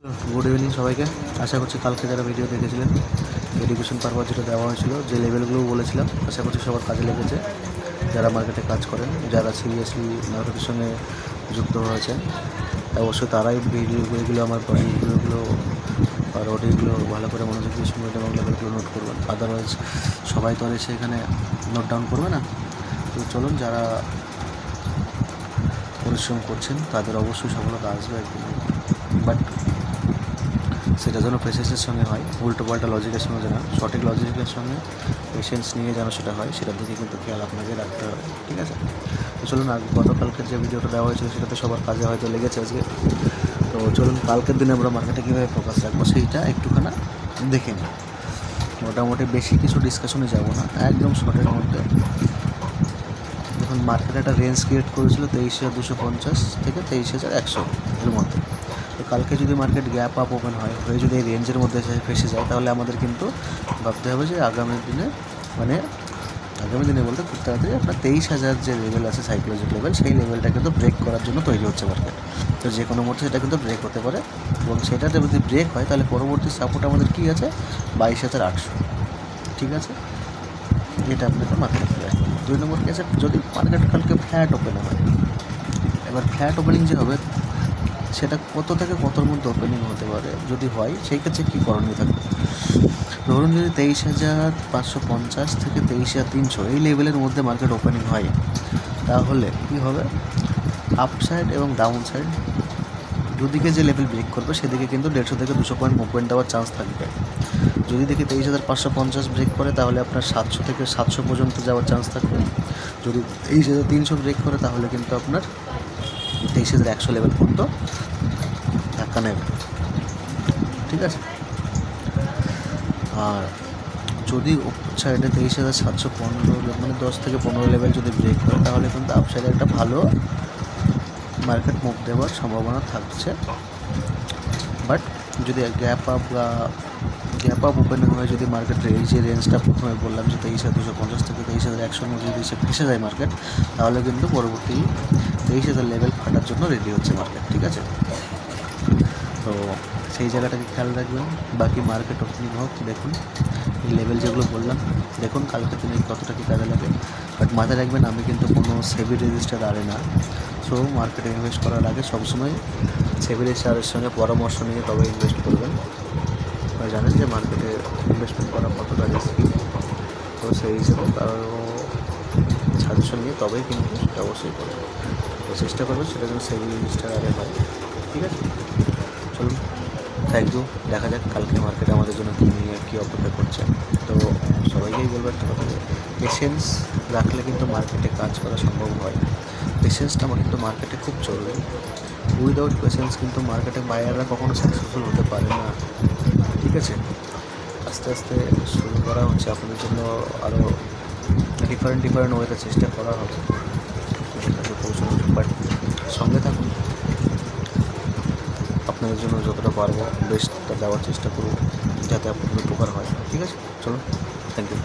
Good evening সবাইকে। আশা করছি কালকে যারা ভিডিও দেখেছিলেন এডুকেশন পারপাস যেটা দেওয়া হয়েছিল, যে লেভেলগুলো বলেছিলাম, আশা করছি সবার কাজে লেগেছে। যারা মার্কেটে কাজ করেন, যারা সিরিয়াসলি মার্কেটের সঙ্গে যুক্ত হয়েছেন, অবশ্যই তারাই ভিডিওগুলো আমার ভিডিওগুলো আর অডিওগুলো ভালো করে মনোযোগ দিয়ে শুনবেন এবং লেভেলগুলো নোট করবেন। আদারওয়াইজ সবাই তো আর এসে এখানে নোট ডাউন করবে না। তো চলুন, যারা পরিশ্রম করছেন তাদের অবশ্যই সফলতা আসবে একদিন, বাট সেটা যেন পেশেন্সের সঙ্গে হয়, উল্টো পাল্টা লজিকের সঙ্গে যেন, সঠিক লজিকের সঙ্গে পেশেন্স নিয়ে যেন সেটা হয়, সেটার দিকে কিন্তু খেয়াল আপনাকে রাখতে হবে। ঠিক আছে, তো চলুন, গতকালকের যে ভিডিওটা দেওয়া হয়েছিল সেটাতে সবার কাজে হয়তো লেগেছে আজকে। তো চলুন, কালকের দিনে আমরা মার্কেটে কীভাবে ফোকাস রাখবো সেইটা একটুখানা দেখে নিই। মোটামুটি বেশি কিছু ডিসকাশনে যাব না, একদম শর্টের মধ্যে। যখন মার্কেটে একটা রেঞ্জ ক্রিয়েট করেছিল 23,250 থেকে 23,100 এর মধ্যে, তো কালকে যদি মার্কেট গ্যাপ আপ ওপেন হয়ে যদি এই রেঞ্জের মধ্যে ফেসে যায়, তাহলে আমাদের কিন্তু ভাবতে হবে যে আগামী দিনে বলতে খুব তাড়াতাড়ি আপনার 23,000 যে লেভেল আছে, সাইকোলজিক লেভেল, সেই লেভেলটা কিন্তু ব্রেক করার জন্য তৈরি হচ্ছে মার্কেট। তো যে কোনো মুহূর্তে সেটা কিন্তু ব্রেক হতে পারে, এবং সেটাতে যদি ব্রেক হয় তাহলে পরবর্তী সাপোর্ট আমাদের কী আছে, 22,800। ঠিক আছে, এটা আপনাকে মাথায় রাখতে হবে। 2 নম্বর কি আছে, যদি মার্কেট কালকে ফ্ল্যাট ওপেন হয়, এবার ফ্ল্যাট ওপেনিং যে হবে সেটা কত থেকে কতর মধ্যে ওপেনিং হতে পারে, যদি হয় সেই ক্ষেত্রে কী করণীয় থাকবে। ধরুন যদি 23,550 থেকে 23,300 এই লেভেলের মধ্যে মার্কেট ওপেনিং হয়, তাহলে কী হবে, আপ সাইড এবং ডাউন সাইড দুদিকে যে লেভেল ব্রেক করবে সেদিকে কিন্তু 150 থেকে 200 পয়েন্ট মুভমেন্ট দেওয়ার চান্স থাকবে। যদি দেখি 23,550 ব্রেক করে, তাহলে আপনার 700 থেকে 700 পর্যন্ত যাওয়ার চান্স থাকবে। যদি 23,300 ব্রেক করে, তাহলে কিন্তু আপনার 23,100 লেভেল পর্যন্ত ধাক্কা নেবে। ঠিক আছে, আর যদি সাইডে 23,715 মানে 10 থেকে 15 লেভেল যদি ব্রেক করে, তাহলে কিন্তু আপ সাইডে একটা ভালো মার্কেট মুভ দেওয়ার সম্ভাবনা থাকছে। বাট যদি গ্যাপ আপ ওপেনিং হয়ে যদি মার্কেটের এই যে রেঞ্জটা প্রথমে বললাম যে 23,250 থেকে 23,100 মধ্যে যদি সে ফেসে যায় মার্কেট, তাহলে কিন্তু পরবর্তী 23,000 লেভেল ফাটার জন্য রেডি হচ্ছে মার্কেট। ঠিক আছে, তো সেই জায়গাটাকে খেয়াল রাখবেন। বাকি মার্কেট ওপেনিং হোক, দেখুন এই লেভেল যেগুলো বললাম, দেখুন কালকে দিনে কতটা কী কাজে লাগে। বাট মাথায় রাখবেন, আমি কিন্তু কোনো সেবি রেজিস্টার আরে না। সো মার্কেটে ইনভেস্ট করার আগে সবসময় সেবি রেজিস্টারের সঙ্গে পরামর্শ নিয়ে তবে ইনভেস্ট করবেন। আপনারা জানেন যে মার্কেটে ইনভেস্টমেন্ট করা কতটা রিস্কি, তো সেই হিসেবে তারও সাজেশন নিয়ে তবেই কিন্তু সেটা অবশ্যই করবেন। তো চেষ্টা করবেন সেটা যেন সেবি রেজিস্টার আরে হয়। ঠিক আছে, চলুন, থ্যাংক ইউ। দেখা যাক কালকে মার্কেটে আমাদের জন্য কী নিয়ে কী অপেক্ষা করছে। তো সবাইকেই বলবো একটা কথা, যে পেশেন্স রাখলে কিন্তু মার্কেটে কাজ করা সম্ভব হয়। পেশেন্সটা কিন্তু মার্কেটে খুব জরুরি। উইদাউট পেশেন্স কিন্তু মার্কেটে বায়াররা কখনো সাকসেসফুল হতে পারে না। ঠিক আছে, আস্তে আস্তে শুরু করা হচ্ছে আপনাদের জন্য, আরও ডিফারেন্ট ওয়েতে চেষ্টা করা হবে পৌঁছানোর। বাট সঙ্গে থাকুন, আপনাদের জন্য যতটা পারবো বেস্টটা দেওয়ার চেষ্টা করব, যাতে আপনাদের উপকার হয়। ঠিক আছে, চলুন, থ্যাংক ইউ।